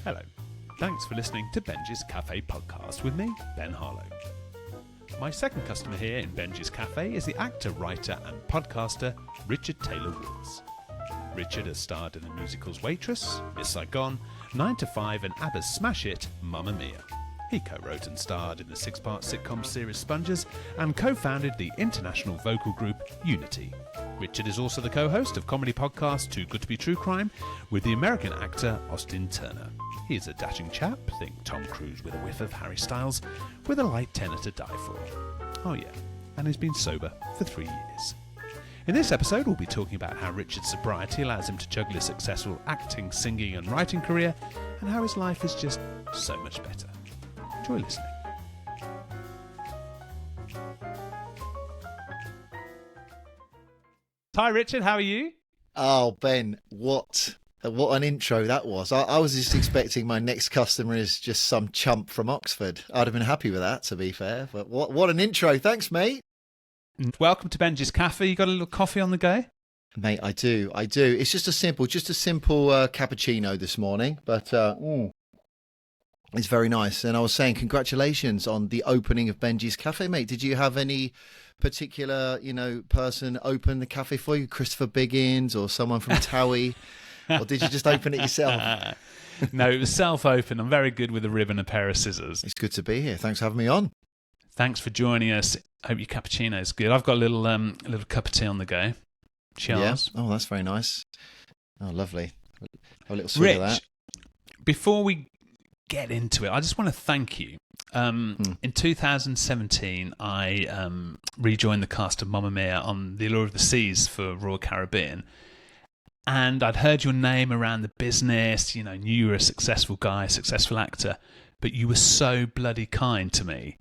Hello. Thanks for listening to Benjy's Cafe podcast with me, Ben Harlow. My second customer here in Benjy's Cafe is the actor, writer and podcaster Richard Taylor Woods. Richard has starred in the musicals Waitress, Miss Saigon, 9 to 5 and ABBA's smash hit Mamma Mia. He co-wrote and starred in the 6-part sitcom series Sponges and co-founded the international vocal group Unity. Richard is also the co-host of comedy podcast Too Good to Be True Crime with the American actor Austin Turner. He is a dashing chap, think Tom Cruise with a whiff of Harry Styles, with a light tenor to die for. Oh yeah, and he's been sober for 3 years. In this episode, we'll be talking about how Richard's sobriety allows him to juggle a successful acting, singing and writing career, and how his life is just so much better. Enjoy listening. Hi Richard, how are you? Oh, Ben, what an intro that was. I was just expecting my next customer is just some chump from Oxford. I'd have been happy with that, to be fair. But what an intro. Thanks, mate. Welcome to Benjy's Cafe. You got a little coffee on the go? Mate, I do. It's just a simple cappuccino this morning, but it's very nice. And I was saying congratulations on the opening of Benjy's Cafe, mate. Did you have any particular, person open the cafe for you? Christopher Biggins or someone from Towie? Or did you just open it yourself? No, it was self-open. I'm very good with a ribbon and a pair of scissors. It's good to be here. Thanks for having me on. Thanks for joining us. Hope your cappuccino is good. I've got a little cup of tea on the go. Cheers. Yeah. Oh, that's very nice. Oh, lovely. Have a little swig of that. Before we get into it, I just want to thank you. In 2017, I rejoined the cast of Mamma Mia on The Allure of the Seas for Royal Caribbean. And I'd heard your name around the business, knew you were a successful guy, a successful actor, but you were so bloody kind to me.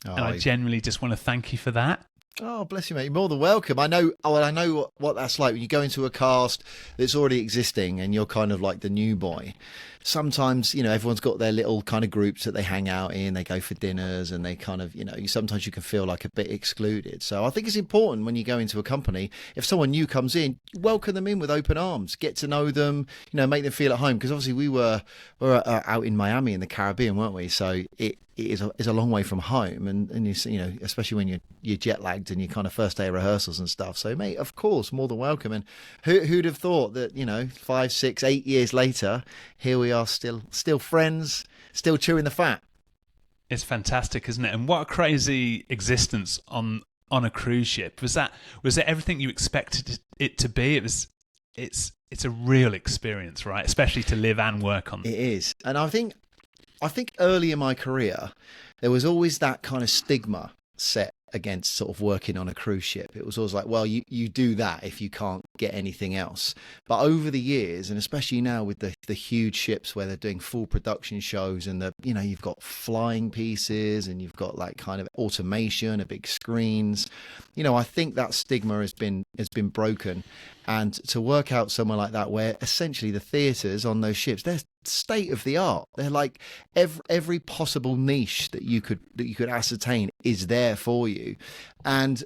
Oh, and I genuinely just want to thank you for that. Oh, bless you, mate. You're more than welcome. I know what that's like when you go into a cast that's already existing and you're kind of like the new boy. Sometimes, everyone's got their little kind of groups that they hang out in, they go for dinners and they kind of, sometimes you can feel like a bit excluded. So I think it's important when you go into a company, if someone new comes in, welcome them in with open arms, get to know them, make them feel at home. Because obviously we were out in Miami in the Caribbean, weren't we? So it is a long way from home. And you especially when you're jet lagged and your kind of first day of rehearsals and stuff. So, mate, of course, more than welcome. And who'd have thought that, 5, 6, 8 years later, here we are still friends, still chewing the fat. It's fantastic, isn't it? And what a crazy existence on a cruise ship. Was it everything you expected it to be? It's a real experience, right? Especially to live and work on. It is. And I think early in my career, there was always that kind of stigma set against sort of working on a cruise ship. It was always like, well, you do that if you can't get anything else. But over the years, and especially now with the huge ships where they're doing full production shows and you've got flying pieces and you've got like kind of automation, big screens, I think that stigma has been broken. And to work out somewhere like that, where essentially the theatres on those ships, they're state of the art. They're like every possible niche that you could ascertain is there for you. And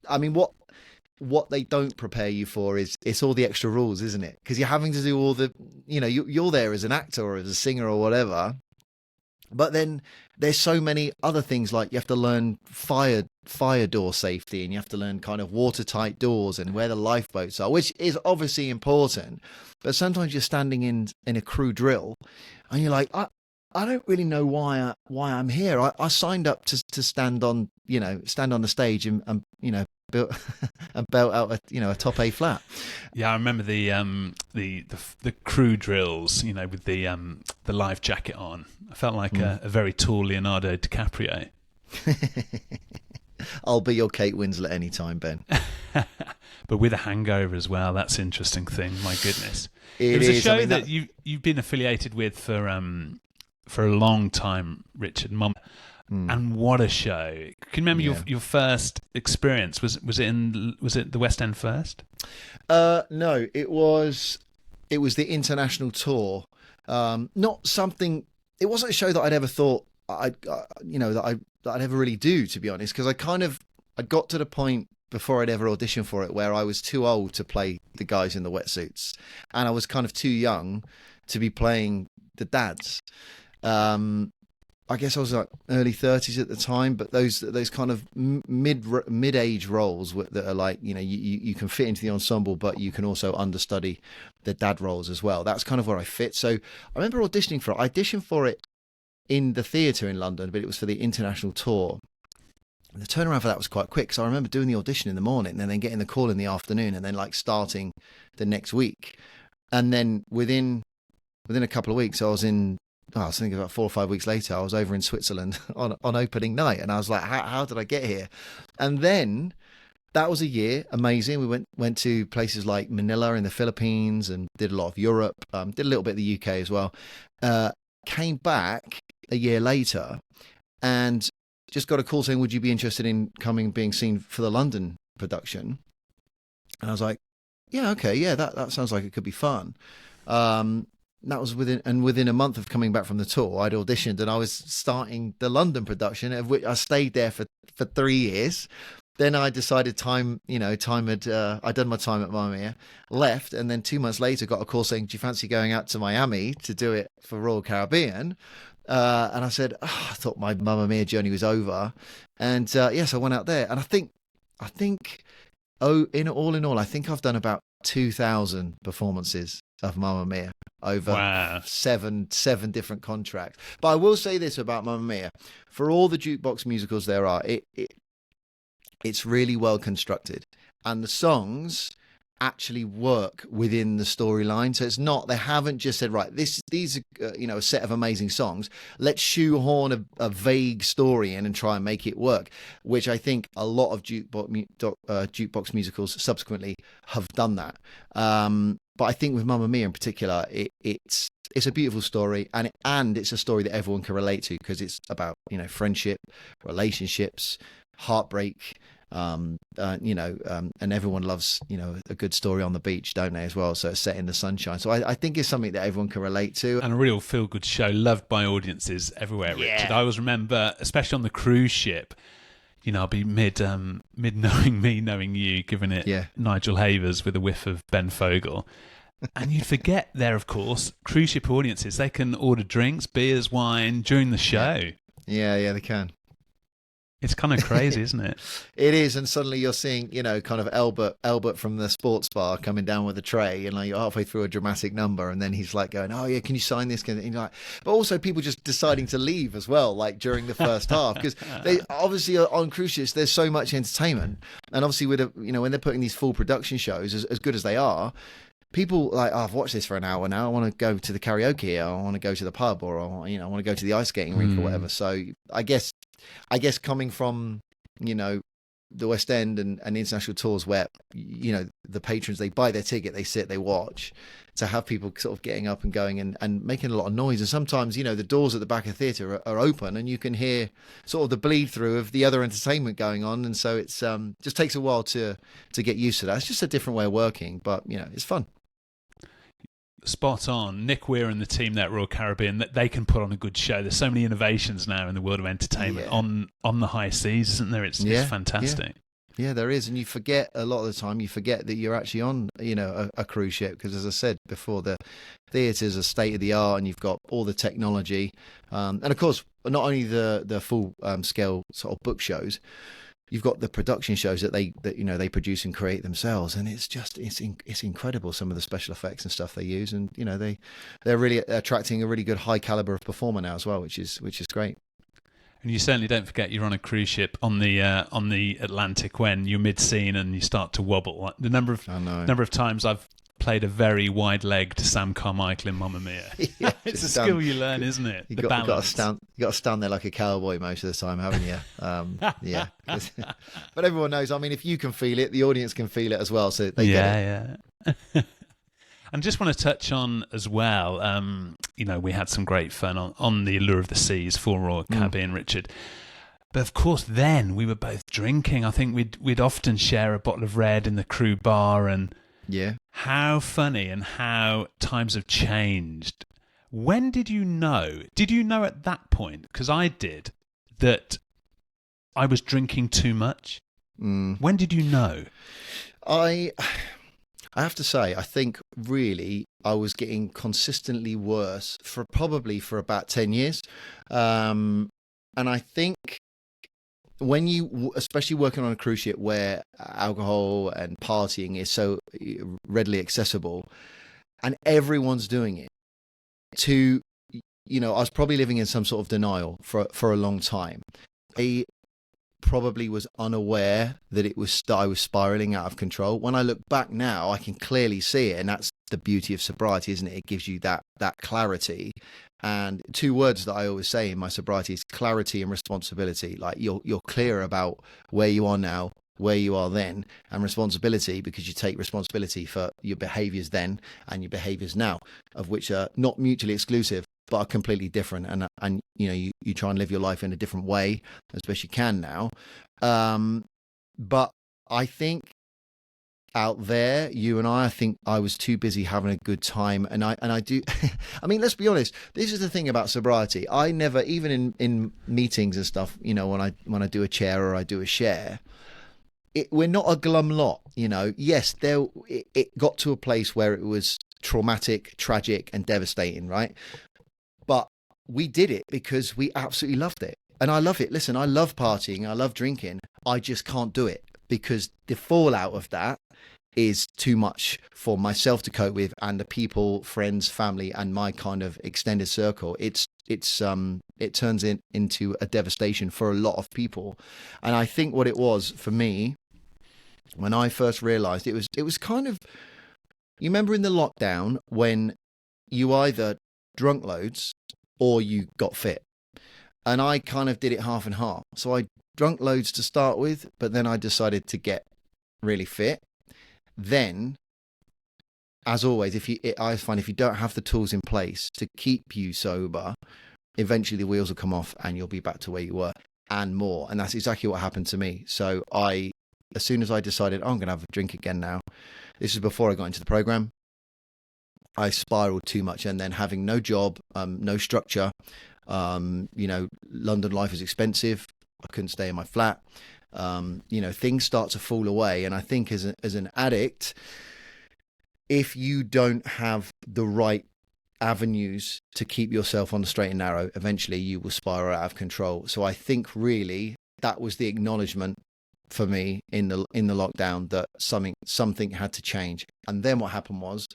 I mean, what they don't prepare you for is it's all the extra rules, isn't it? Because you're having to do all the, you're there as an actor or as a singer or whatever. But then there's so many other things, like you have to learn fire door safety, and you have to learn kind of watertight doors and where the lifeboats are, which is obviously important. But sometimes you're standing in a crew drill and you're like, I don't really know why I'm here. I signed up to stand on the stage and belt out a top A flat. Yeah, I remember the crew drills, with the life jacket on. I felt like a very tall Leonardo DiCaprio. I'll be your Kate Winslet anytime, Ben. But with a hangover as well. That's an interesting thing. My goodness, it was is. a show that you've been affiliated with for a long time, Richard. And what a show! Can you remember your first experience? Was it the West End first? No, it was the international tour. Not something. It wasn't a show that I'd ever thought that I'd ever really do, to be honest. Because I got to the point before I'd ever auditioned for it where I was too old to play the guys in the wetsuits, and I was kind of too young to be playing the dads. I guess I was like early 30s at the time, but those kind of mid-age roles that are like, you can fit into the ensemble, but you can also understudy the dad roles as well. That's kind of where I fit. So I remember auditioning for it. I auditioned for it in the theatre in London, but it was for the international tour. And the turnaround for that was quite quick. So I remember doing the audition in the morning and then getting the call in the afternoon and then like starting the next week. And then within a couple of weeks, I was thinking about 4 or 5 weeks later, I was over in Switzerland on opening night. And I was like, how did I get here? And then that was a year. Amazing. We went to places like Manila in the Philippines and did a lot of Europe, did a little bit of the UK as well. Came back a year later and just got a call saying, would you be interested in being seen for the London production? And I was like, yeah, okay. Yeah, that sounds like it could be fun. That was within a month of coming back from the tour, I'd auditioned and I was starting the London production, of which I stayed there for 3 years. Then I decided I'd done my time at Mamma Mia, left, and then 2 months later got a call saying, do you fancy going out to Miami to do it for Royal Caribbean? And I said, I thought my Mamma Mia journey was over. And yes, I went out there. And I think, in all, I think I've done about 2,000 performances of Mamma Mia over seven different contracts. But I will say this about Mamma Mia: for all the jukebox musicals there are, it's really well constructed, and the songs actually work within the storyline. So it's not, they haven't just said, right, these are a set of amazing songs, let's shoehorn a vague story in and try and make it work, which I think a lot of jukebox musicals subsequently have done that. But I think with Mamma Mia in particular, it's a beautiful story, and it's a story that everyone can relate to, because it's about friendship, relationships, heartbreak, and everyone loves a good story on the beach, don't they, as well? So it's set in the sunshine. So I think it's something that everyone can relate to, and a real feel good show, loved by audiences everywhere. Yeah. Richard, I always remember, especially on the cruise ship, I'll be mid knowing you, giving it Nigel Havers with a whiff of Ben Fogle. And you'd forget there, of course, cruise ship audiences, they can order drinks, beers, wine during the show. Yeah, they can. It's kind of crazy, isn't it? It is, and suddenly you're seeing, kind of Albert from the sports bar coming down with a tray, and like you're halfway through a dramatic number, and then he's like going, "Oh yeah, can you sign this?" And you're like, but also people just deciding to leave as well, like during the first half, because they obviously on cruise ships there's so much entertainment, and obviously with when they're putting these full production shows as good as they are. People like, I've watched this for an hour now, I want to go to the karaoke, or I want to go to the pub, or I want to go to the ice skating rink or whatever. So I guess coming from the West End and international tours where the patrons, they buy their ticket, they sit, they watch, to have people sort of getting up and going and making a lot of noise, and sometimes the doors at the back of the theatre are open and you can hear sort of the bleed through of the other entertainment going on, and so it's just takes a while to get used to that. It's just a different way of working, but it's fun. Spot on. Nick Weir and the team there at Royal Caribbean, that they can put on a good show. There's so many innovations now in the world of entertainment on the high seas, isn't there? It's fantastic. Yeah, there is, and you forget a lot of the time. You forget that you're actually on, a cruise ship, because, as I said before, the theatres are state of the art, and you've got all the technology, and of course, not only the full scale sort of book shows. You've got the production shows that they produce and create themselves, and it's incredible, some of the special effects and stuff they use, and they're really attracting a really good high caliber of performer now as well, which is great. And you certainly don't forget you're on a cruise ship on the Atlantic when you're mid-scene and you start to wobble. The number of times I've played a very wide-legged Sam Carmichael in Mamma Mia. Yeah, it's a skill you learn, isn't it? You got to stand there like a cowboy most of the time, haven't you? Yeah. But everyone knows. I mean, if you can feel it, the audience can feel it as well. So they get it. Yeah. And just want to touch on as well. We had some great fun on the Allure of the Seas for Royal Caribbean, Richard. But of course, then we were both drinking. I think we'd often share a bottle of red in the crew bar, and how funny and how times have changed. When did you know? Did you know at that point? Because I did, that I was drinking too much. When did you know? I I have to say, I think really I was getting consistently worse for probably for about 10 years. And I think when you, especially working on a cruise ship where alcohol and partying is so readily accessible and everyone's doing it, to, I was probably living in some sort of denial for a long time. I probably was unaware that I was spiraling out of control. When I look back now, I can clearly see it, and that's the beauty of sobriety, isn't it? It gives you that clarity. And two words that I always say in my sobriety is clarity and responsibility. Like you're clear about where you are now, where you are then, and responsibility, because you take responsibility for your behaviors then and your behaviors now, of which are not mutually exclusive but are completely different. And you try and live your life in a different way as best you can now. But I think out there, you and I think I was too busy having a good time. And I do, I mean, let's be honest, this is the thing about sobriety. I never, even in meetings and stuff, when I do a chair or I do a share, we're not a glum lot, Yes, it got to a place where it was traumatic, tragic, and devastating, right? But we did it because we absolutely loved it. And I love it. Listen, I love partying. I love drinking. I just can't do it because the fallout of that is too much for myself to cope with, and the people, friends, family, and my kind of extended circle. It turns into a devastation for a lot of people. And I think what it was for me, when I first realized, it was kind of, you remember in the lockdown when you either drunk loads or you got fit, and I kind of did it half and half. So I drunk loads to start with, but then I decided to get really fit. Then, as always, I find if you don't have the tools in place to keep you sober, eventually the wheels will come off and you'll be back to where you were and more. And that's exactly what happened to me. So as soon as I decided, I'm going to have a drink again now, this is before I got into the program, I spiraled too much. And then having no job, no structure, London life is expensive. I couldn't stay in my flat. Things start to fall away. And I think as an addict, if you don't have the right avenues to keep yourself on the straight and narrow, eventually you will spiral out of control. So I think really that was the acknowledgement for me in the lockdown that something had to change. And then what happened was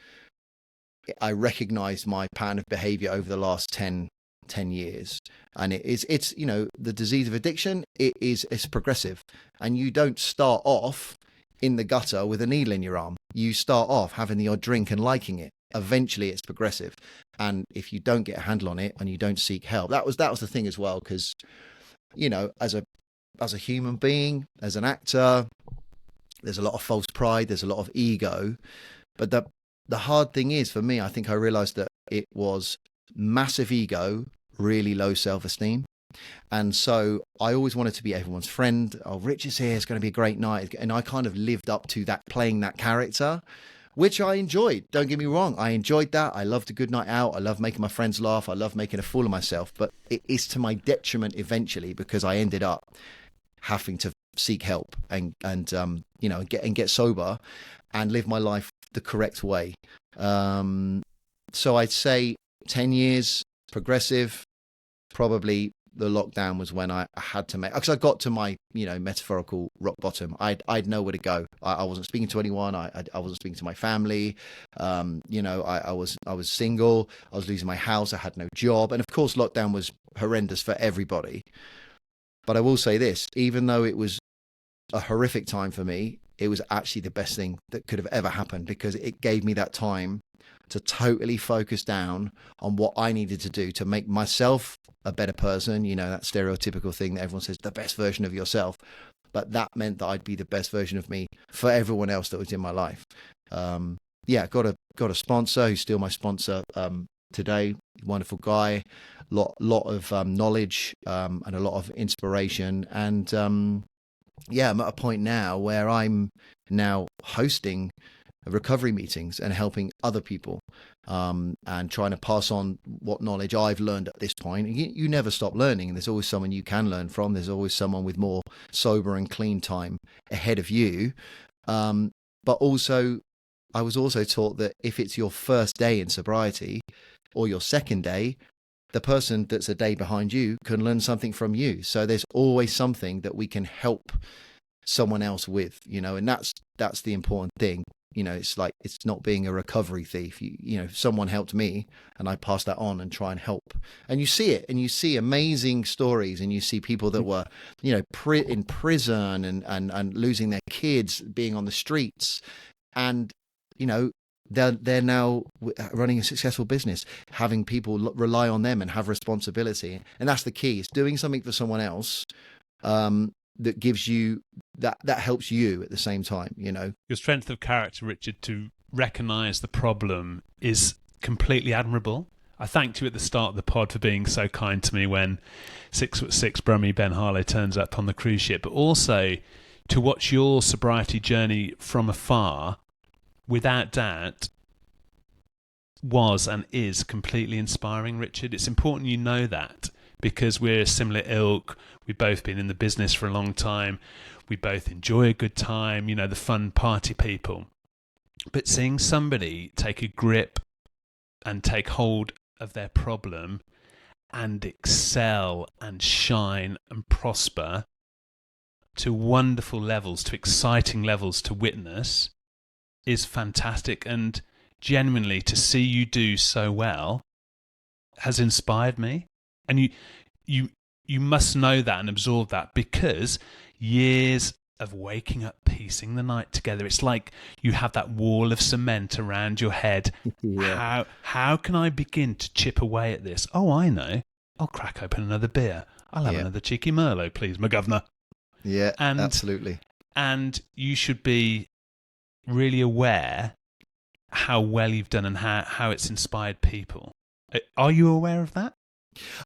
I recognized my pattern of behavior over the last 10 years, and it's the disease of addiction. It's progressive, and you don't start off in the gutter with a needle in your arm. You start off having the odd drink and liking it. Eventually it's progressive, and if you don't get a handle on it and you don't seek help, that was the thing as well, because as a human being, as an actor, there's a lot of false pride, there's a lot of ego, but the hard thing is, for me, I think I realized that it was massive ego, really low self-esteem. And so I always wanted to be everyone's friend. Oh, Rich is here, it's going to be a great night. And I kind of lived up to that, playing that character, which I enjoyed. Don't get me wrong, I enjoyed that. I loved a good night out. I love making my friends laugh. I love making a fool of myself. But it is to my detriment eventually, because I ended up having to seek help and get sober and live my life the correct way. So I'd say 10 years progressive. Probably the lockdown was when I had to make, because I got to my metaphorical rock bottom. I'd know where to go. I wasn't speaking to anyone. I wasn't speaking to my family. I was single. I was losing my house. I had no job, and of course lockdown was horrendous for everybody. But I will say this, even though it was a horrific time for me, it was actually the best thing that could have ever happened, because it gave me that time to totally focus down on what I needed to do to make myself a better person. That stereotypical thing that everyone says, the best version of yourself. But that meant that I'd be the best version of me for everyone else that was in my life. Got a sponsor who's still my sponsor today. Wonderful guy, lot of knowledge and a lot of inspiration. And I'm at a point now where I'm now hosting recovery meetings and helping other people and trying to pass on what knowledge I've learned at this point. You never stop learning, and there's always someone you can learn from. There's always someone with more sober and clean time ahead of you. But also I was also taught that if it's your first day in sobriety or your second day, the person that's a day behind you can learn something from you. So there's always something that we can help someone else with, and that's the important thing. It's like, it's not being a recovery thief. Someone helped me and I pass that on and try and help. And you see it, and you see amazing stories, and you see people that were, in prison and losing their kids, being on the streets, and, they're now running a successful business, having people rely on them and have responsibility. And that's the key. It's doing something for someone else, that gives you that helps you at the same time. Your strength of character, Richard, to recognize the problem is completely admirable. I thanked you at the start of the pod for being so kind to me when 6'6" Brummy Ben Harlow turns up on the cruise ship, but also to watch your sobriety journey from afar, without doubt, was and is completely inspiring, Richard. It's important you know that, because we're a similar ilk. We've both been in the business for a long time. We both enjoy a good time, the fun party people. But seeing somebody take a grip and take hold of their problem and excel and shine and prosper to wonderful levels, to exciting levels to witness, is fantastic. And genuinely, to see you do so well has inspired me. And you must know that and absorb that, because years of waking up, piecing the night together, it's like you have that wall of cement around your head. Yeah. How can I begin to chip away at this? Oh, I know. I'll crack open another beer. I'll have another cheeky Merlot, please, my governor. Yeah, absolutely. And you should be really aware how well you've done and how it's inspired people. Are you aware of that?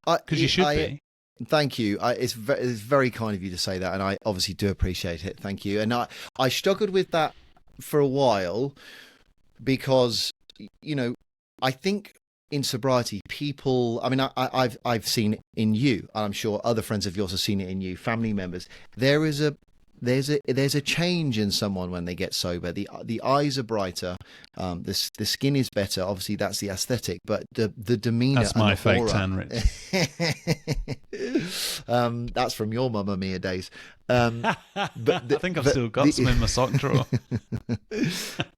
Because you should be. Thank you. It's very kind of you to say that, and I obviously do appreciate it. Thank you. And I struggled with that for a while, because I think in sobriety, people, I mean, I've seen it in you, and I'm sure other friends of yours have seen it in you, family members. There's a change in someone when they get sober. The eyes are brighter, the skin is better. Obviously, that's the aesthetic, but the demeanor. That's my fake tan, Rich. That's from your Mamma Mia days. But I think I've still got some in my sock drawer.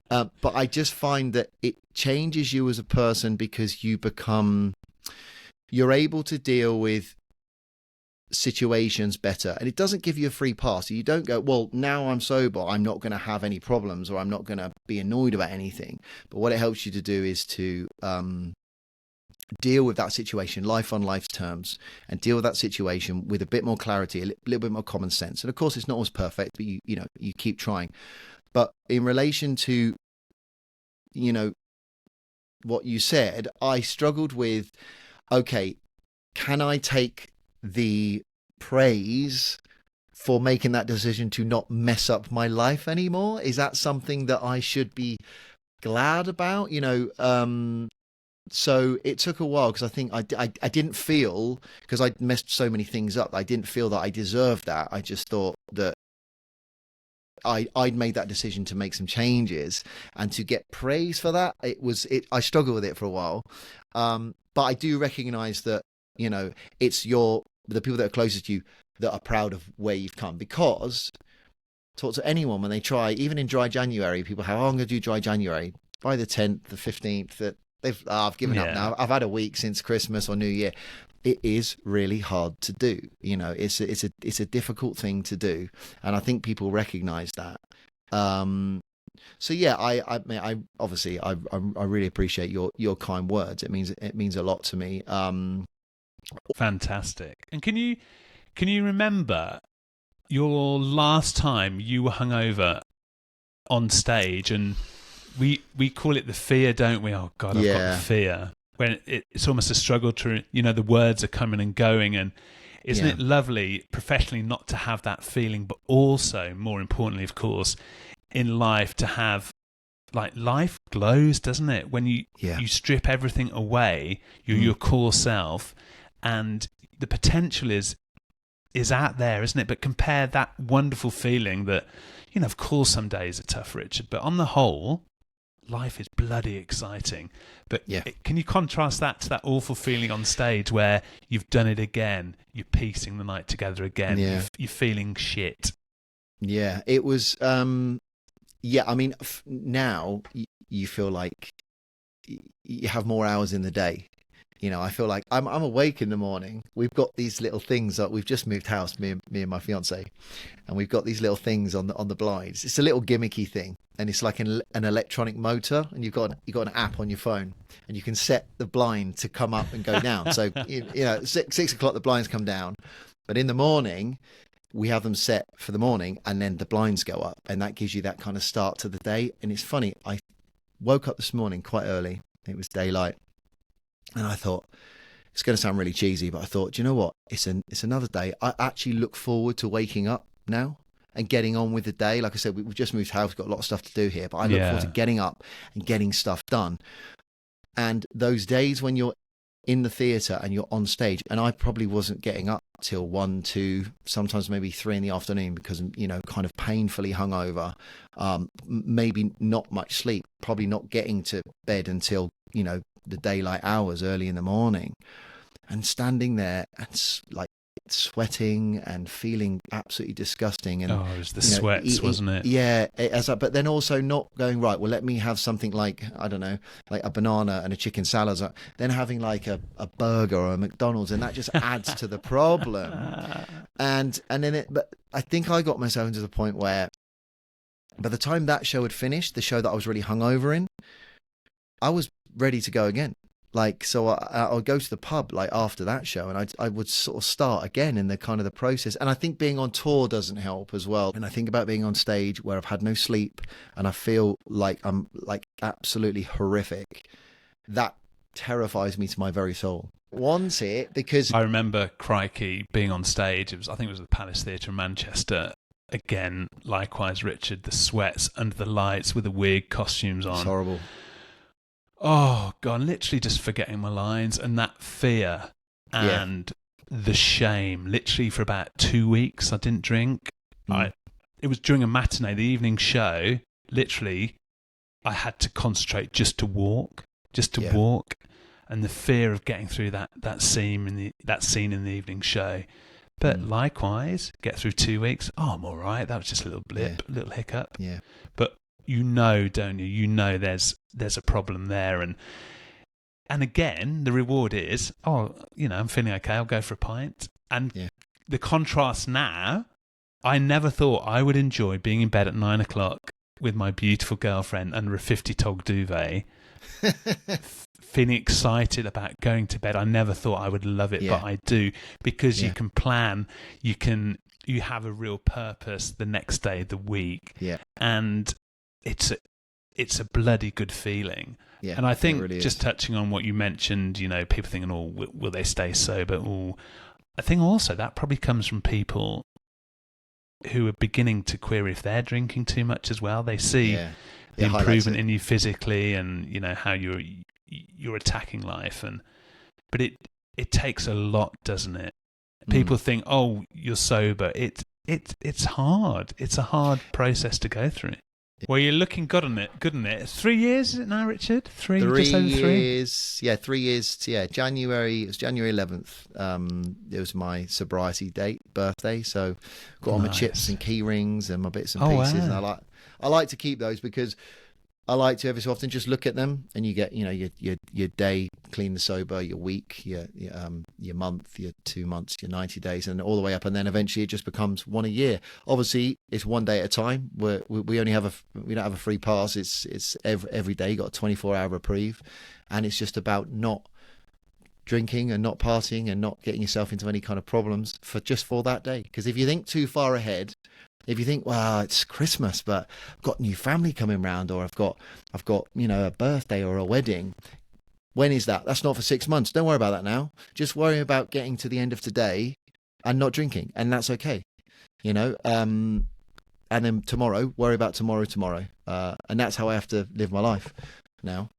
But I just find that it changes you as a person, because you're able to deal with situations better, and it doesn't give you a free pass. You don't go, well, now I'm sober, I'm not going to have any problems, or I'm not going to be annoyed about anything. But what it helps you to do is to deal with that situation, life on life's terms, and deal with that situation with a bit more clarity, a little bit more common sense. And of course, it's not always perfect, but you keep trying. But in relation to what you said, I struggled with, okay, can I take the praise for making that decision to not mess up my life anymore? Is that something that I should be glad about? So it took a while, because I think I didn't feel, because I'd messed so many things up, I didn't feel that I deserved that. I just thought that I'd made that decision to make some changes, and to get praise for that, I struggled with it for a while. But I do recognize that, it's the people that are closest to you that are proud of where you've come. Because talk to anyone when they try, even in dry January, people have, I'm going to do dry January. By the 10th, the 15th, that I've given up now. I've had a week since Christmas or New Year. It is really hard to do. It's a difficult thing to do, and I think people recognize that. So yeah, I obviously I really appreciate your kind words. It means a lot to me. Fantastic. And can you remember your last time you were hungover on stage? And we call it the fear, don't we? Oh God, I've got the fear. When it's almost a struggle to, the words are coming and going, and isn't it lovely professionally not to have that feeling, but also, more importantly, of course, in life to have, like, life glows, doesn't it? When you strip everything away, you're your core self, and the potential is out there, isn't it? But compare that wonderful feeling that, of course some days are tough, Richard, but on the whole, life is bloody exciting. But Yeah. Can you contrast that to that awful feeling on stage where you've done it again, you're piecing the night together again, Yeah. you're feeling shit? Yeah, it was. Yeah, I mean, now you feel like you have more hours in the day. You know, I feel like I'm awake in the morning. We've got these little things that we've just moved house, me and my fiance, and we've got these little things on the blinds. It's a little gimmicky thing, and it's like an electronic motor, and you've got an app on your phone, and you can set the blind to come up and go down. So you know, 6 o'clock the blinds come down, but in the morning we have them set for the morning, and then the blinds go up, and that gives you that kind of start to the day. And it's funny, I woke up this morning quite early. It was daylight. And I thought, it's going to sound really cheesy, but I thought, do you know what? It's another day. I actually look forward to waking up now and getting on with the day. Like I said, we've just moved house, got a lot of stuff to do here, but I look forward to getting up and getting stuff done. And those days when you're in the theatre and you're on stage, and I probably wasn't getting up till 1, 2, sometimes maybe 3 in the afternoon because, you know, kind of painfully hungover, maybe not much sleep, probably not getting to bed until, you know, the daylight hours early in the morning, and standing there and like sweating and feeling absolutely disgusting. And it was the sweats, wasn't it? Yeah, but then also not going, right, well, let me have something like, I don't know, like a banana and a chicken salad, then having like a burger or a McDonald's, and that just adds to the problem. And then but I think I got myself to the point where by the time that show had finished, the show that I was really hungover in, I was ready to go again. Like, so I would go to the pub like after that show, and I would sort of start again in the kind of the process. And I think being on tour doesn't help as well. And I think about being on stage where I've had no sleep and I feel like I'm like absolutely horrific. That terrifies me to my very soul. Want it because I remember, crikey, being on stage. I think it was the Palace Theatre in Manchester. Again, likewise, Richard, the sweats under the lights with the wig, costumes on. It's horrible. Oh, God, literally just forgetting my lines, and that fear and the shame. Literally for about 2 weeks, I didn't drink. It was during a matinee, the evening show. Literally, I had to concentrate just to walk. And the fear of getting through that scene in the evening show. But likewise, get through 2 weeks. Oh, I'm all right. That was just a little blip, a little hiccup. Yeah. But you know, don't you? You know there's a problem there. And again, the reward is, I'm feeling okay, I'll go for a pint. And the contrast now, I never thought I would enjoy being in bed at 9 o'clock with my beautiful girlfriend under a 50-tog duvet, feeling excited about going to bed. I never thought I would love it, but I do, because you can plan, you have a real purpose the next day, the week, and it's a bloody good feeling. Yeah, and I think really just touching on what you mentioned, you know, people thinking, will they stay sober? I think also that probably comes from people who are beginning to query if they're drinking too much as well. They see the improvement in you physically, and you know how you're attacking life, but it takes a lot, doesn't it? People think, you're sober. It's hard. It's a hard process to go through. Well, you're looking good on it. 3 years, is it now, Richard? 3 years. Just over 3? Yeah, 3 years. Yeah, January. It was January 11th. It was my sobriety birthday. So got all my chips and key rings and my bits and pieces. Wow. And I like to keep those because I like to every so often just look at them, and you get, you know, your day clean and sober, your week, your month, your 2 months, your 90 days, and all the way up, and then eventually it just becomes one a year. Obviously, it's one day at a time. We only have we don't have a free pass. It's every day. You got a 24-hour reprieve, and it's just about not drinking and not partying and not getting yourself into any kind of problems for that day. Because if you think too far ahead, if you think, well, it's Christmas, but I've got new family coming round, or I've got, you know, a birthday or a wedding. When is that? That's not for 6 months. Don't worry about that now. Just worry about getting to the end of today and not drinking, and that's okay. You know, and then tomorrow, worry about tomorrow. And that's how I have to live my life now.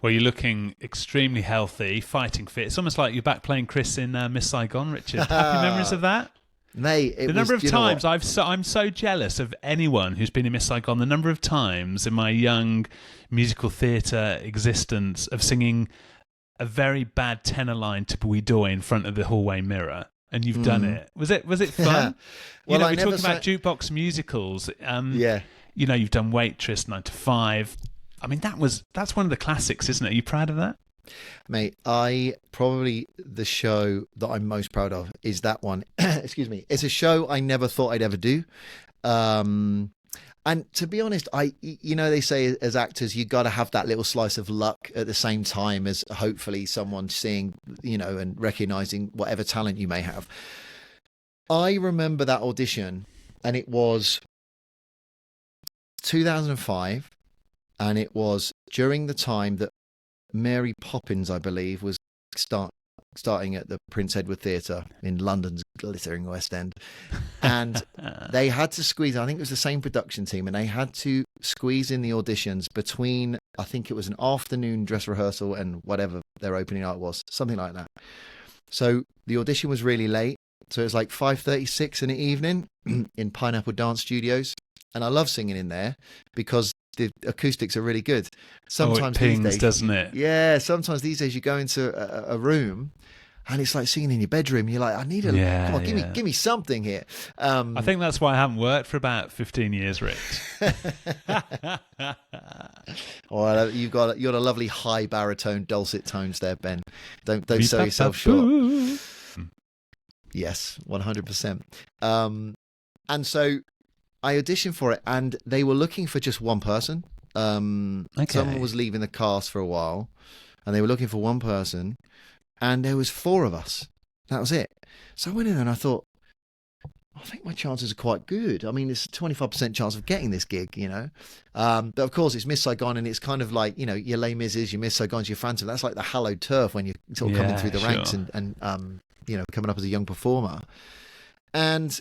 Well, you're looking extremely healthy, fighting fit. It's almost like you're back playing Chris in Miss Saigon, Richard. Happy memories of that? Mate, The number of times I'm so jealous of anyone who's been in Miss Saigon. The number of times in my young musical theatre existence of singing a very bad tenor line to We Do in front of the hallway mirror, and you've done it. Was it fun? Well, we're talking about jukebox musicals. You've done Waitress, 9 to 5. I mean, that's one of the classics, isn't it? Are you proud of that? Mate, the show that I'm most proud of is that one. Excuse me. It's a show I never thought I'd ever do. And to be honest, they say as actors, you got to have that little slice of luck at the same time as hopefully someone seeing, and recognizing whatever talent you may have. I remember that audition, and it was 2005, and it was during the time that Mary Poppins, I believe, was starting at the Prince Edward Theatre in London's glittering West End. And they had to squeeze, I think it was the same production team, and they had to squeeze in the auditions between, I think it was an afternoon dress rehearsal and whatever their opening night was, something like that. So the audition was really late. So it was like 5:36 in the evening in Pineapple Dance Studios. And I love singing in there because the acoustics are really good. Sometimes it pings, these days, doesn't it? Yeah, sometimes these days you go into a room and it's like singing in your bedroom. You're like, I need come on, give me something here. I think that's why I haven't worked for about 15 years, Rich. Well, you've got a lovely high baritone, dulcet tones there, Ben. Don't sell yourself short. Yes, 100%. And so I auditioned for it, and they were looking for just one person. Someone was leaving the cast for a while, and they were looking for one person, and there was 4 of us. That was it. So I went in and I thought, I think my chances are quite good. I mean, it's a 25% chance of getting this gig, But of course, it's Miss Saigon, and it's kind of like, your Les Mis, your Miss Saigons, your Phantom. That's like the hallowed turf when you're sort of coming through the ranks and coming up as a young performer. And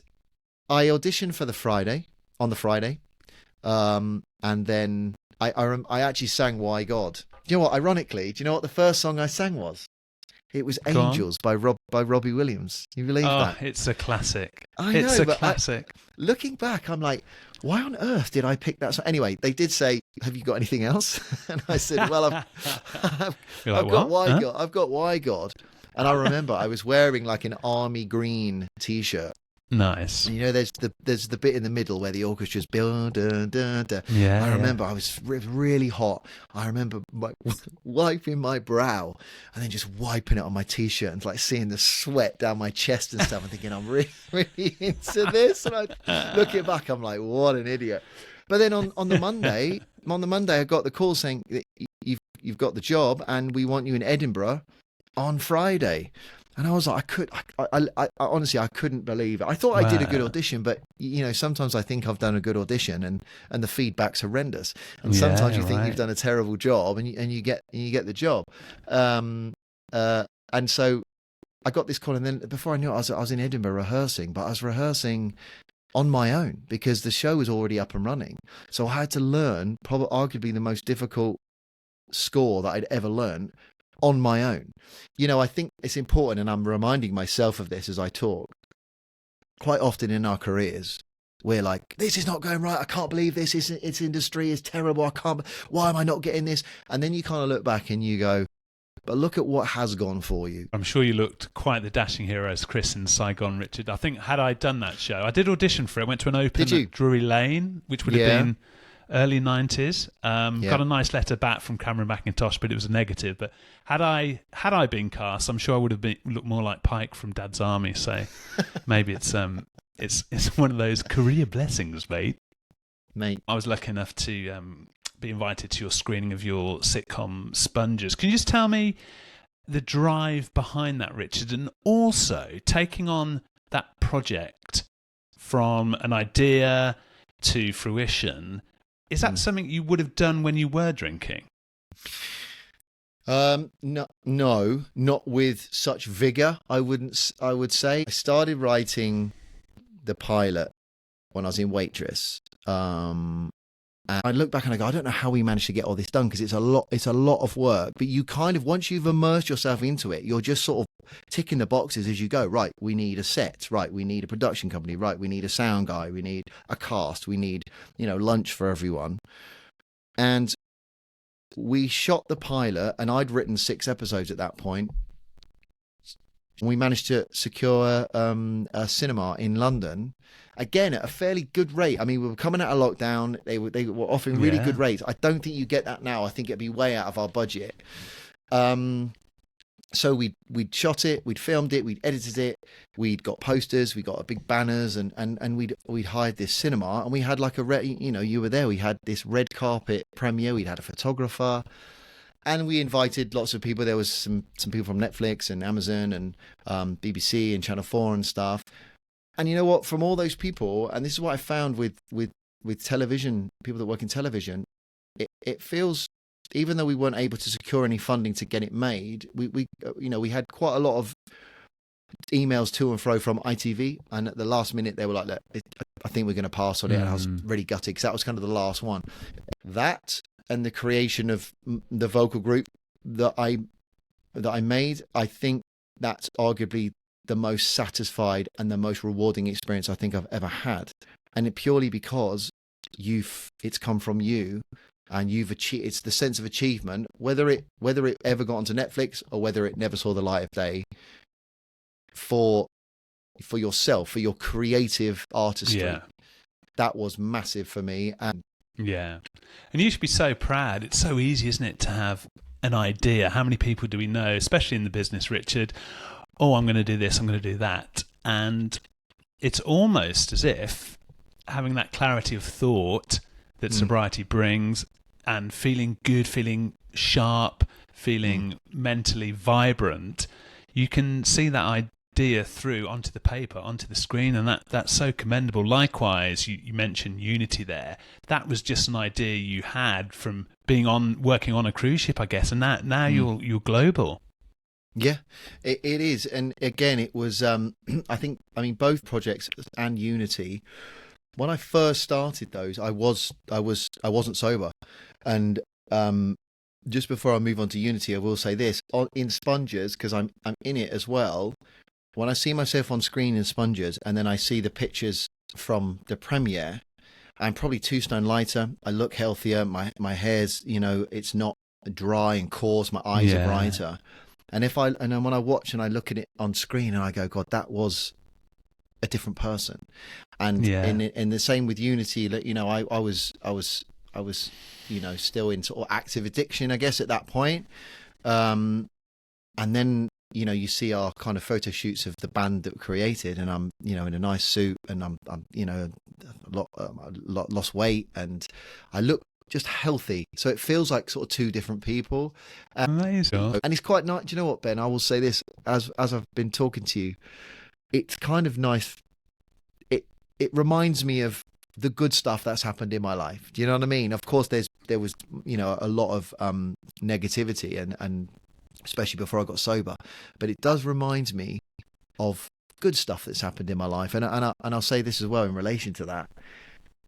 I auditioned for on the Friday. And then I actually sang Why God. Do you know what? Ironically, do you know what the first song I sang was? It was Angels by Robbie Williams. You believe that? It's a classic. It's a classic. Looking back, I'm like, why on earth did I pick that song? Anyway, they did say, have you got anything else? And I said, well, I've got Why God. I've got Why God. And I remember I was wearing like an army green T-shirt. Nice. And, there's the bit in the middle where the orchestra's dun, dun, dun, dun. Yeah. I remember I was really hot. I remember wiping my brow and then just wiping it on my T-shirt and like seeing the sweat down my chest and stuff and thinking I'm really, really into this. And I looking back, I'm like, what an idiot. But then on the Monday, I got the call saying that you've got the job and we want you in Edinburgh on Friday. And I was like, I honestly, I couldn't believe it. I thought I did a good audition, but sometimes I think I've done a good audition, and the feedback's horrendous. And sometimes you think you've done a terrible job, and you get the job. And so I got this call, and then before I knew it, I was in Edinburgh rehearsing, but I was rehearsing on my own because the show was already up and running. So I had to learn probably arguably the most difficult score that I'd ever learned on my own. I think it's important, and I'm reminding myself of this as I talk. Quite often in our careers, we're like, this is not going right. I can't believe this. It's industry is terrible. Why am I not getting this? And then you kind of look back and you go, but look at what has gone for you. I'm sure you looked quite the dashing hero as Chris in Saigon, Richard. I think had I done that show, I did audition for it. I went to an open at Drury Lane, which would have been early 90s. Got a nice letter back from Cameron McIntosh, but it was a negative. But had I been cast, I'm sure I would have looked more like Pike from Dad's Army. So maybe it's one of those career blessings, mate. I was lucky enough to be invited to your screening of your sitcom Sponges. Can you just tell me the drive behind that, Richard, and also taking on that project from an idea to fruition? Is that something you would have done when you were drinking? No, not with such vigor. I would say I started writing the pilot when I was in Waitress. And I look back and I go, I don't know how we managed to get all this done, because it's a lot of work. But you kind of, once you've immersed yourself into it, you're just sort of ticking the boxes as you go. Right, we need a set. Right, we need a production company. Right, we need a sound guy. We need a cast. We need, lunch for everyone. And we shot the pilot, and I'd written 6 episodes at that point. We managed to secure a cinema in London, again at a fairly good rate. I mean, we were coming out of lockdown. They were offering really good rates. I don't think you get that now. I think it'd be way out of our budget. So we'd shot it, we'd filmed it, we'd edited it, we'd got posters, we got big banners, and we'd hired this cinema, and we had like you were there. We had this red carpet premiere. We'd had a photographer. And we invited lots of people. There was some people from Netflix and Amazon and BBC and Channel 4 and stuff. And you know what? From all those people, and this is what I found with television, people that work in television, it feels, even though we weren't able to secure any funding to get it made, we had quite a lot of emails to and fro from ITV. And at the last minute, they were like, "Look, I think we're going to pass on it." And I was really gutted, because that was kind of the last one. That, and the creation of the vocal group that I made, I think that's arguably the most satisfied and the most rewarding experience I think I've ever had. And purely because it's come from you, and you've achieved. It's the sense of achievement, whether it ever got onto Netflix or whether it never saw the light of day. For yourself, for your creative artistry, that was massive for me. And you should be so proud. It's so easy, isn't it, to have an idea. How many people do we know, especially in the business, Richard? Oh, I'm going to do this, I'm going to do that. And it's almost as if having that clarity of thought that sobriety brings, and feeling good, feeling sharp, feeling mentally vibrant, you can see that idea through onto the paper, onto the screen, and that's so commendable. Likewise, you mentioned Unity there. That was just an idea you had from working on a cruise ship, I guess, and now you're global. Yeah, it is. And again, it was I mean both projects and Unity, when I first started those, I wasn't sober. And just before I move on to Unity, I will say this, in Sponges, because I'm in it as well. When I see myself on screen in Sponges, and then I see the pictures from the premiere, I'm probably 2 stone lighter. I look healthier. My hair's, it's not dry and coarse. My eyes are brighter. And then when I watch and I look at it on screen, and I go, God, that was a different person. And in the same with Unity, I was still in sort of active addiction, I guess, at that point. And then you see our kind of photo shoots of the band that we created, and I'm in a nice suit, and I'm a lot lost weight, and I look just healthy. So it feels like sort of 2 different people. Amazing. And it's quite nice. Do you know what, Ben? I will say this, as I've been talking to you, it's kind of nice. It reminds me of the good stuff that's happened in my life. Do you know what I mean? Of course, there was a lot of negativity, and especially before I got sober. But it does remind me of good stuff that's happened in my life. And I'll say this as well in relation to that.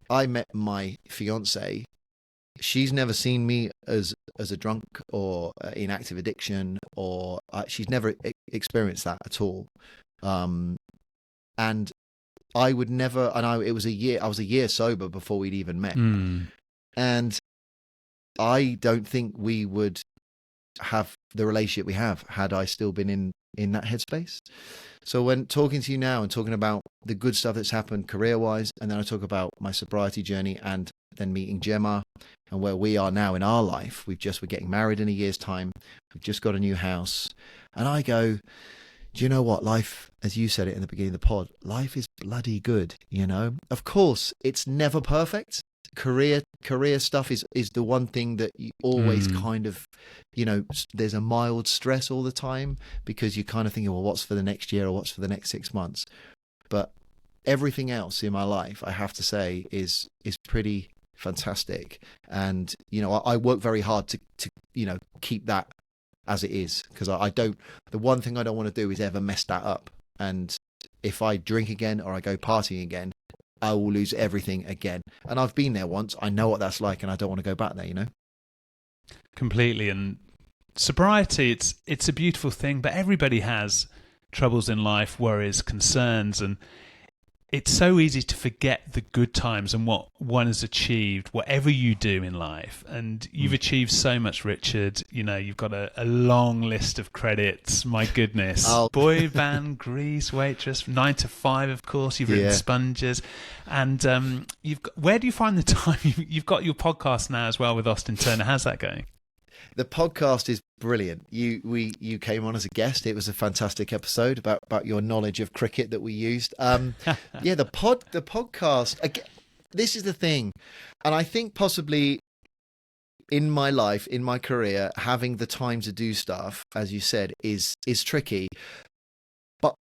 I met my fiance. She's never seen me as a drunk or in active addiction, or she's never experienced that at all. And I would never, and I was a year sober before we'd even met. And I don't think we would have the relationship we have had I still been in that headspace. So when talking to you now and talking about the good stuff that's happened career-wise, and then I talk about my sobriety journey, and then meeting Gemma and where we are now in our life, we're getting married in a year's time. We've just got a new house. And I go, do you know what? Life, as you said it in the beginning of the pod, life is bloody good, Of course, it's never perfect. Career stuff is the one thing that you always kind of, there's a mild stress all the time, because you're kind of thinking, well, what's for the next year or what's for the next 6 months? But everything else in my life, I have to say, is pretty fantastic. And, I work very hard to keep that as it is, because the one thing I don't want to do is ever mess that up. And if I drink again or I go partying again, I will lose everything again. And I've been there once. I know what that's like, and I don't want to go back there, you know? Completely. And sobriety, it's a beautiful thing, but everybody has troubles in life, worries, concerns, and it's so easy to forget the good times and what one has achieved, whatever you do in life. And you've achieved so much, Richard. You know, you've got a long list of credits. My goodness. Oh. Boy band, Grease, Waitress, 9 to 5, of course. You've written Sponges. And where do you find the time? You've got your podcast now as well with Austin Turner. How's that going? The podcast is brilliant. You came on as a guest. It was a fantastic episode about your knowledge of cricket that we used. The podcast. Again, this is the thing, and I think possibly in my life, in my career, having the time to do stuff, as you said, is tricky. But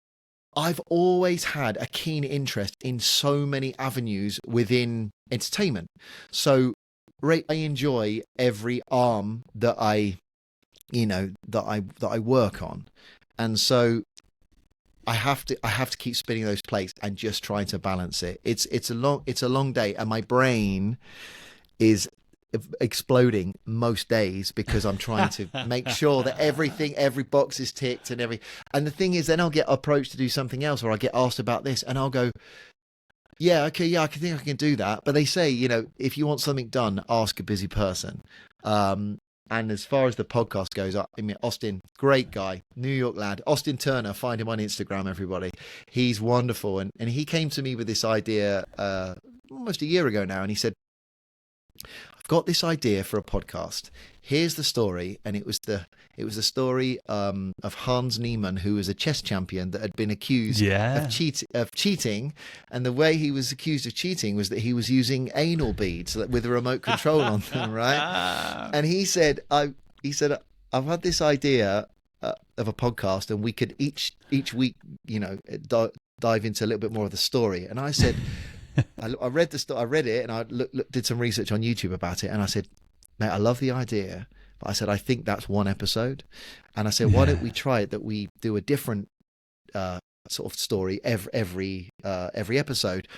I've always had a keen interest in so many avenues within entertainment. So I enjoy every arm that I work on, and so I have to keep spinning those plates and just trying to balance it. It's a long day, and my brain is exploding most days because I'm trying to make sure that every box is ticked and the thing is, then I'll get approached to do something else, or I get asked about this, and I'll go, yeah, okay, yeah, I think I can do that. But they say, you know, if you want something done, ask a busy person. And as far as the podcast goes, I mean, Austin, great guy, New York lad, Austin Turner, find him on Instagram, everybody. He's wonderful. And he came to me with this idea almost a year ago now, and he said, I've got this idea for a podcast. Here's the story. And it was the story of Hans Niemann, who was a chess champion that had been accused of cheating. And the way he was accused of cheating was that he was using anal beads with a remote control on them, right? And he said, I've had this idea of a podcast, and we could each week, you know, dive into a little bit more of the story. And I said, I read it, and I did some research on YouTube about it, and I said, mate, I love the idea, but I said, I think that's one episode. And I said, why don't we try it that we do a different sort of story every episode?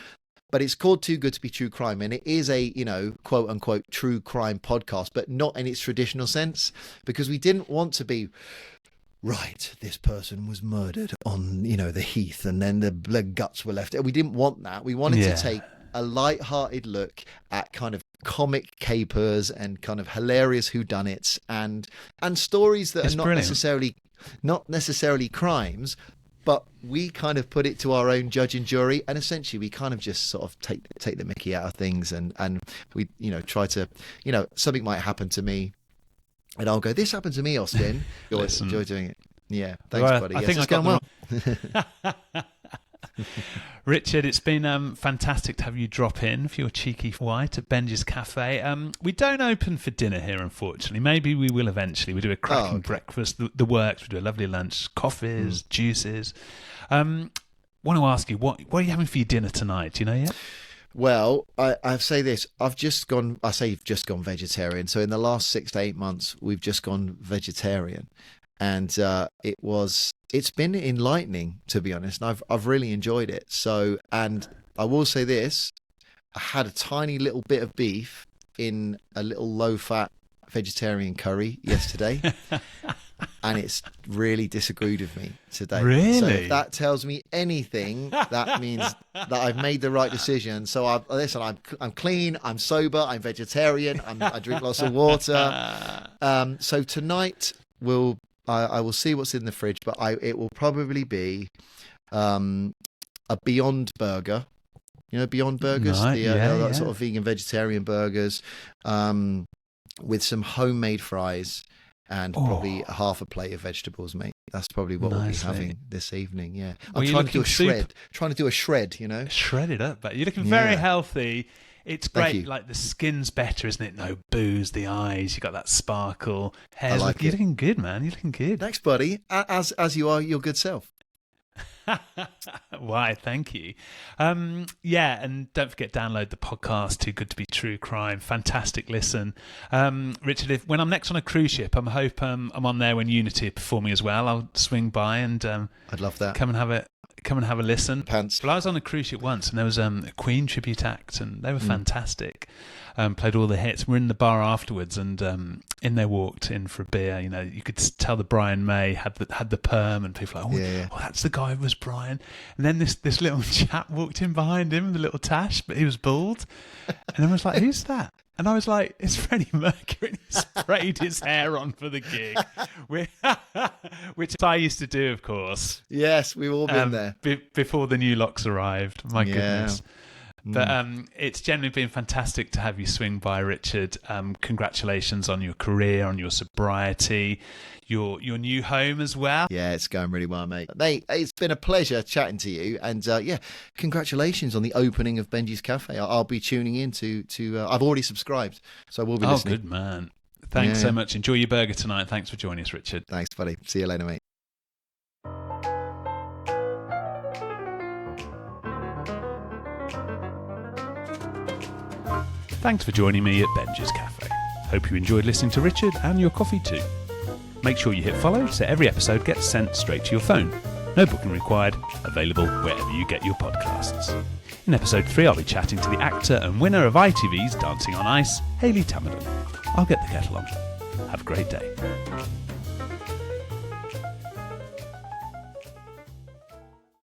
But it's called Too Good to Be True Crime, and it is a, you know, quote unquote true crime podcast, but not in its traditional sense, because we didn't want to be, right, this person was murdered on, you know, the heath, and then the guts were left. We didn't want that. We wanted to take a light-hearted look at kind of comic capers and kind of hilarious whodunits and stories that are not necessarily crimes, but we kind of put it to our own judge and jury, and essentially we kind of just sort of take the mickey out of things, and we, you know, try to, you know, something might happen to me, and I'll go, this happened to me, Austin. You always enjoy doing it. Yeah, thanks, buddy. I think it's going well. Richard, it's been fantastic to have you drop in for your cheeky white at Benjy's Cafe. We don't open for dinner here, unfortunately. Maybe we will eventually. We do a cracking breakfast, the works. We do a lovely lunch, coffees, juices. Want to ask you, what are you having for your dinner tonight? Do you know yet? Well, I say this. I've just gone vegetarian. So in the last 6 to 8 months, we've just gone vegetarian. And it's been enlightening, to be honest. And I've really enjoyed it. So, and I will say this, I had a tiny little bit of beef in a little low-fat vegetarian curry yesterday. And it's really disagreed with me today. Really? So if that tells me anything, that means that I've made the right decision. So I'm clean, I'm sober, I'm vegetarian, I drink lots of water. So tonight I will see what's in the fridge, but it will probably be a Beyond Burger. You know, Beyond Burgers, the sort of vegan vegetarian burgers, with some homemade fries and probably half a plate of vegetables, mate. That's probably what we'll be having this evening. Yeah, I'm trying to do a shred. Trying to do a shred, you know, shred it up. But you're looking very healthy. It's great. Like the skin's better, isn't it? No booze, the eyes. You got that sparkle. Hair's you're looking good, man. You're looking good. Thanks, buddy. As you are, your good self. Why, thank you. Yeah, and don't forget, download the podcast, Too Good to Be True Crime. Fantastic listen. Richard, when I'm next on a cruise ship, I hope I'm on there when Unity are performing as well. I'll swing by and I'd love that. Come and have come and have a listen. Pants. Well, I was on a cruise ship once, and there was a Queen tribute act, and they were fantastic. Played all the hits. We're in the bar afterwards, and in there walked in for a beer. You know, you could tell that Brian May had the perm, and people were like, oh, that's the guy who was Brian. And then this little chap walked in behind him with a little tash, but he was bald. And I was like, who's that? And I was like, it's Freddie Mercury. And he sprayed his hair on for the gig, which I used to do, of course. Yes, we've all been there. Before the new locks arrived. My goodness. But it's generally been fantastic to have you swing by, Richard. Congratulations on your career, on your sobriety, your new home as well. Yeah, it's going really well, mate. It's been a pleasure chatting to you, and congratulations on the opening of Benjy's Cafe. I'll be tuning in to I've already subscribed, so we'll be listening. Oh, good man. Thanks so much. Enjoy your burger tonight. Thanks for joining us, Richard. Thanks, buddy. See you later, mate. Thanks for joining me at Benjy's Cafe. Hope you enjoyed listening to Richard and your coffee too. Make sure you hit follow so every episode gets sent straight to your phone. No booking required, available wherever you get your podcasts. In episode 3, I'll be chatting to the actor and winner of ITV's Dancing on Ice, Hayley Tamerton. I'll get the kettle on. Have a great day.